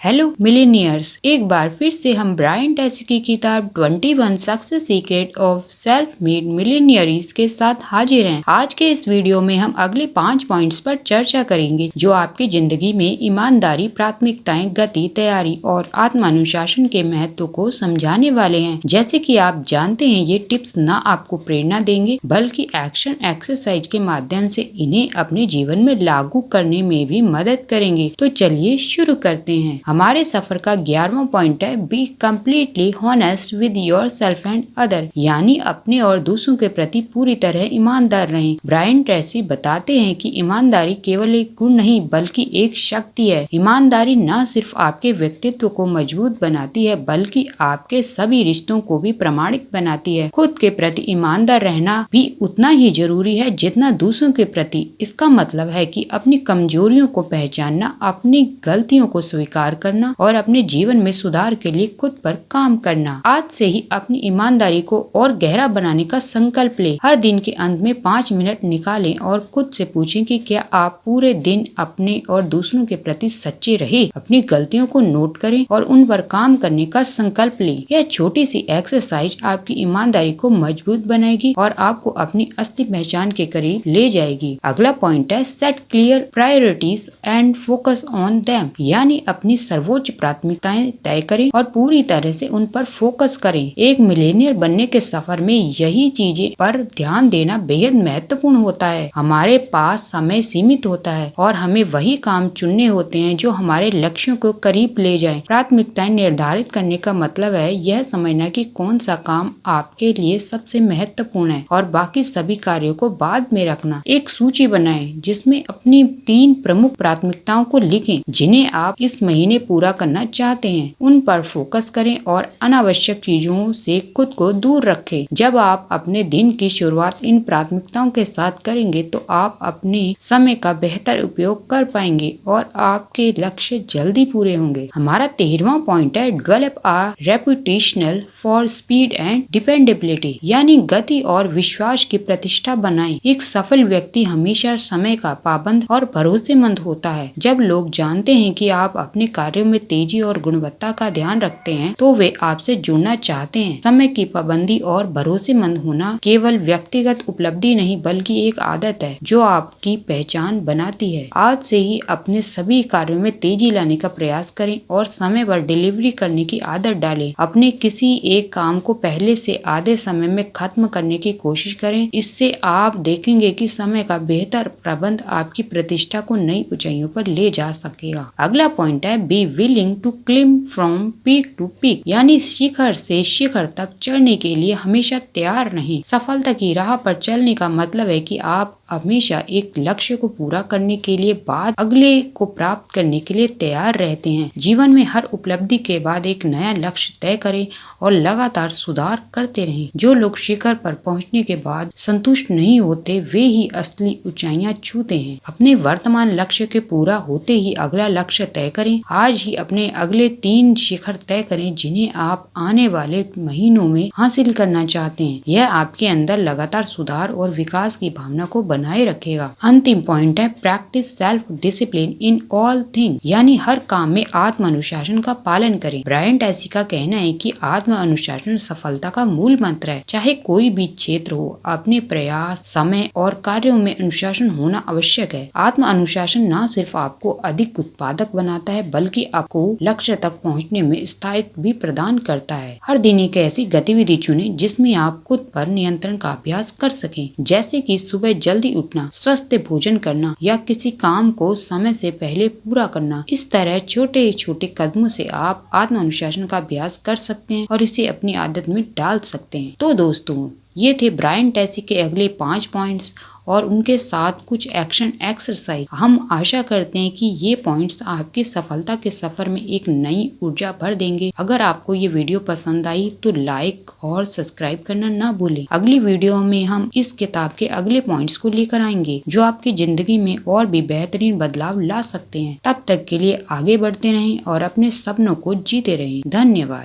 Hello millionaires, एक बार फिर से हम ब्रायन ट्रेसी की किताब 21 success secret of self made millionaires के साथ हाजिर हैं। आज के इस वीडियो में हम अगले 5 पॉइंट्स पर चर्चा करेंगे जो आपकी जिंदगी में ईमानदारी, प्राथमिकताएं, गति, तैयारी और आत्मानुशासन के महत्व को समझाने वाले हैं। जैसे कि आप जानते हैं, ये टिप्स न आपको प्रेरणा देंगे बल्कि एक्शन एक्सरसाइज के माध्यम से इन्हें अपने जीवन में लागू करने में भी मदद करेंगे। तो चलिए शुरू करते हैं। हमारे सफर का 11वां पॉइंट है be completely honest with your self and other, यानी अपने और दूसरों के प्रति पूरी तरह ईमानदार रहें। ब्रायन ट्रेसी बताते हैं कि ईमानदारी केवल एक गुण नहीं बल्कि एक शक्ति है। ईमानदारी न सिर्फ आपके व्यक्तित्व को मजबूत बनाती है बल्कि आपके सभी रिश्तों को भी प्रामाणिक बनाती है। खुद के प्रति ईमानदार रहना भी उतना ही जरूरी है जितना दूसरों के प्रति। इसका मतलब है कि अपनी कमजोरियों को पहचानना, अपनी गलतियों को स्वीकार करना और अपने जीवन में सुधार के लिए खुद पर काम करना। आज से ही अपनी ईमानदारी को और गहरा बनाने का संकल्प लें। हर दिन के अंत में 5 मिनट निकालें और खुद से पूछें कि क्या आप पूरे दिन अपने और दूसरों के प्रति सच्चे रहे। अपनी गलतियों को नोट करें और उन पर काम करने का संकल्प लें। यह छोटी सी एक्सरसाइज आपकी ईमानदारी को मजबूत बनाएगी और आपको अपनी असली पहचान के करीब ले जाएगी। अगला पॉइंट है set clear priorities and focus on them, यानी अपनी सर्वोच्च प्राथमिकताएं तय करें और पूरी तरह से उन पर फोकस करें। एक मिलेनियर बनने के सफर में यही चीजें पर ध्यान देना बेहद महत्वपूर्ण होता है। हमारे पास समय सीमित होता है और हमें वही काम चुनने होते हैं जो हमारे लक्ष्यों को करीब ले जाएं। प्राथमिकताएं निर्धारित करने का मतलब है यह समझना कि कौन सा काम आपके लिए सबसे महत्वपूर्ण है और बाकी सभी कार्यों को बाद में रखना। एक सूची बनाएं जिसमें अपनी 3 प्रमुख प्राथमिकताओं को लिखें जिन्हें आप इस महीने पूरा करना चाहते हैं। उन पर फोकस करें और अनावश्यक चीजों से खुद को दूर रखें। जब आप अपने दिन की शुरुआत इन प्राथमिकताओं के साथ करेंगे तो आप अपने समय का बेहतर उपयोग कर पाएंगे और आपके लक्ष्य जल्दी पूरे होंगे। हमारा 13वां पॉइंट है develop a reputational for speed and dependability, यानी गति और विश्वास की प्रतिष्ठा बनाएं। एक सफल व्यक्ति हमेशा समय का पाबंद और भरोसेमंद होता है। जब लोग जानते हैं कि आप अपने कार्यों में तेजी और गुणवत्ता का ध्यान रखते हैं तो वे आपसे जुड़ना चाहते हैं। समय की पाबंदी और भरोसेमंद होना केवल व्यक्तिगत उपलब्धि नहीं बल्कि एक आदत है जो आपकी पहचान बनाती है। आज से ही अपने सभी कार्यों में तेजी लाने का प्रयास करें और समय पर डिलीवरी करने की आदत डालें। अपने किसी एक काम को पहले से आधे समय में खत्म करने की कोशिश करें। इससे आप देखेंगे कि समय का बेहतर प्रबंध आपकी प्रतिष्ठा को नई ऊंचाइयों पर ले जा सकेगा। अगला पॉइंट है be willing to climb from peak to peak, यानी शिखर से शिखर तक चढ़ने के लिए हमेशा तैयार रहें। सफलता की राह पर चलने का मतलब है कि आप हमेशा एक लक्ष्य को पूरा करने के लिए बाद अगले को प्राप्त करने के लिए तैयार रहते हैं। जीवन में हर उपलब्धि के बाद एक नया लक्ष्य तय करें और लगातार सुधार करते रहें। जो लोग शिखर पर पहुंचने के बाद संतुष्ट नहीं होते वे ही असली ऊंचाइयां छूते हैं। अपने वर्तमान लक्ष्य के पूरा होते ही अगला लक्ष्य तय करें। आज ही अपने अगले 3 शिखर तय करें जिन्हें आप आने वाले महीनों में हासिल करना चाहते हैं। यह आपके अंदर लगातार सुधार और विकास की भावना को बनाए रखेगा। अंतिम पॉइंट है practice self discipline in all thing, यानी हर काम में आत्म अनुशासन का पालन करें। ब्रायन ट्रेसी का कहना है कि आत्म अनुशासन सफलता का मूल मंत्र है। चाहे कोई भी क्षेत्र हो, अपने प्रयास, समय और कार्यों में अनुशासन होना आवश्यक है। आत्म अनुशासन न सिर्फ आपको अधिक उत्पादक बनाता है बल्कि आपको लक्ष्य तक पहुंचने में स्थायित्व भी प्रदान करता है। हर दिन एक ऐसी गतिविधि चुनें जिसमें आप खुद पर नियंत्रण का अभ्यास कर सकें, जैसे कि सुबह जल्दी उठना, स्वस्थ भोजन करना या किसी काम को समय से पहले पूरा करना। इस तरह छोटे छोटे कदमों से आप आत्म अनुशासन का अभ्यास कर सकते हैं और इसे अपनी आदत में डाल सकते हैं। तो दोस्तों, ये थे ब्रायन ट्रेसी के अगले 5 पॉइंट्स और उनके साथ कुछ एक्शन एक्सरसाइज। हम आशा करते हैं कि ये पॉइंट्स आपकी सफलता के सफर में एक नई ऊर्जा भर देंगे। अगर आपको ये वीडियो पसंद आई तो लाइक और सब्सक्राइब करना ना भूलें। अगली वीडियो में हम इस किताब के अगले पॉइंट्स को लेकर आएंगे जो आपकी जिंदगी में और भी बेहतरीन बदलाव ला सकते हैं। तब तक के लिए आगे बढ़ते रहें और अपने सपनों को जीते रहें। धन्यवाद।